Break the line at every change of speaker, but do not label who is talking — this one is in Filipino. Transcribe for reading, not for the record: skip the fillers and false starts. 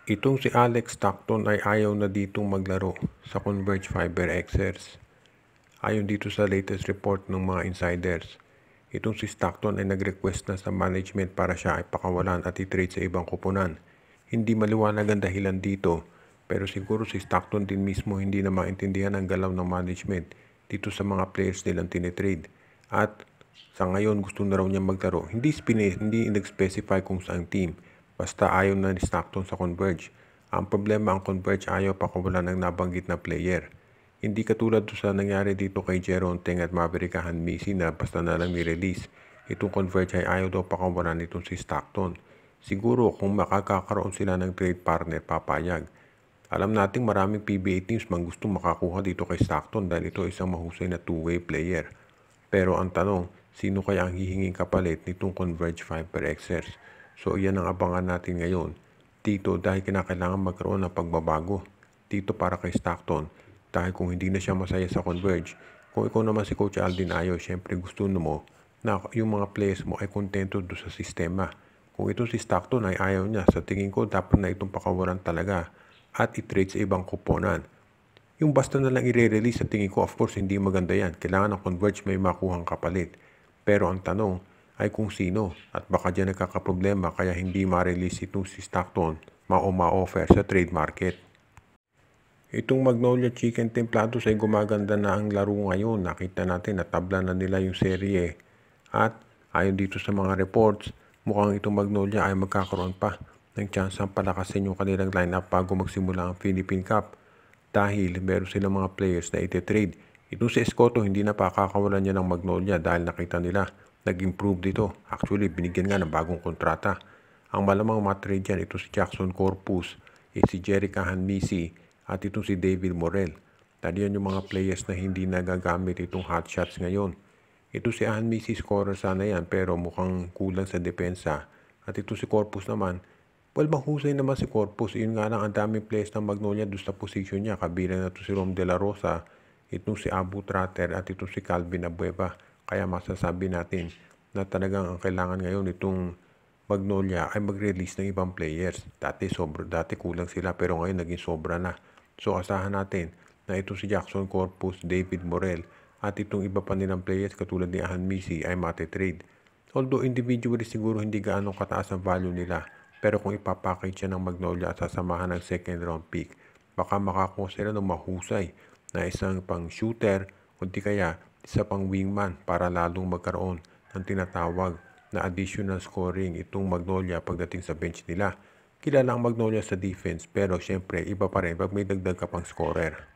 Itong si Alex Stockton ay ayaw na ditong maglaro sa Converge Fiber Xers. Ayon dito sa latest report ng mga insiders, itong si Stockton ay nag-request na sa management para siya ay pakawalan at i-trade sa ibang kupunan. Hindi maliwanag ang dahilan dito, pero siguro si Stockton din mismo hindi na maintindihan ang galaw ng management dito sa mga players nilang tinitrade. At sa ngayon gusto na raw niya maglaro. Hindi nag-specify kung saang team. Basta ayaw na ni Stockton sa Converge. Ang problema, ang Converge ayaw pakawalan ng nabanggit na player. Hindi katulad sa nangyari dito kay Jeron Teng at Maverick Hanmisi na basta na lang ni-release. Itong Converge ay ayaw daw pakawalan itong si Stockton. Siguro kung makakakaroon sila ng trade partner, papayag. Alam nating maraming PBA teams mang gusto makakuha dito kay Stockton dahil ito isang mahusay na two-way player. Pero ang tanong, sino kaya ang hihinging kapalit nitong Converge Fiber Xers? So iyan ang abangan natin ngayon dito dahil kinakailangan magkaroon ng pagbabago dito para kay Stockton. Dahil kung hindi na siya masaya sa Converge, kung ikaw naman si Coach Aldin Ayo, syempre gusto mo na yung mga players mo ay kontento doon sa sistema. Kung ito si Stockton ay ayaw niya, sa tingin ko dapat na itong pakawalan talaga at i-trade sa ibang kuponan. Yung basta na lang i-release sa tingin ko, of course, hindi maganda yan. Kailangan ng Converge may makuhang kapalit. Pero ang tanong ay kung sino at baka dyan nagkakaproblema kaya hindi ma-release itong si Stockton ma-offer sa trade market. Itong Magnolia Chicken Templados ay gumaganda na ang laro ngayon. Nakita natin na tabla na nila yung serye. At ayon dito sa mga reports, mukhang itong Magnolia ay magkakaroon pa ng chance ang palakasin yung kanilang lineup bago magsimula ang Philippine Cup. Dahil meron silang mga players na iti-trade. Itong si Escoto hindi na pakakawalan niya ng Magnolia dahil nakita nila nag-improve dito. Actually, binigyan nga ng bagong kontrata. Ang malamang matrade dyan, ito si Jackson Corpus, si Jerica Hanmisi, at itong si David Morel. Dahil yan yung mga players na hindi nagagamit itong hot shots ngayon. Ito si Hanmisi, scorer sana yan, pero mukhang kulang sa depensa. At ito si Corpus naman, well, mahusay naman si Corpus. Yun nga lang, ang daming players ng Magnolia doon sa position niya. Kabilang na ito si Rom De La Rosa, itong si Abu Tratter, at itong si Calvin Abueva. Kaya masasabi natin na talagang ang kailangan ngayon itong Magnolia ay mag-release ng ibang players. Dati kulang sila pero ngayon naging sobra na. So asahan natin na itong si Jackson Corpus, David Morel at itong iba pa nilang players katulad ni Hanmisi ay mate-trade. Although individually siguro hindi gaano kataas ang value nila, pero kung ipapackage siya ng Magnolia at sasamahan ng second round pick, baka makakuha sila ng mahusay na isang pang shooter o di kaya isa pang wingman para lalong magkaroon ng tinatawag na additional scoring itong Magnolia pagdating sa bench nila. Kilala ang Magnolia sa defense pero syempre iba pa rin pag may dagdag ka pang scorer.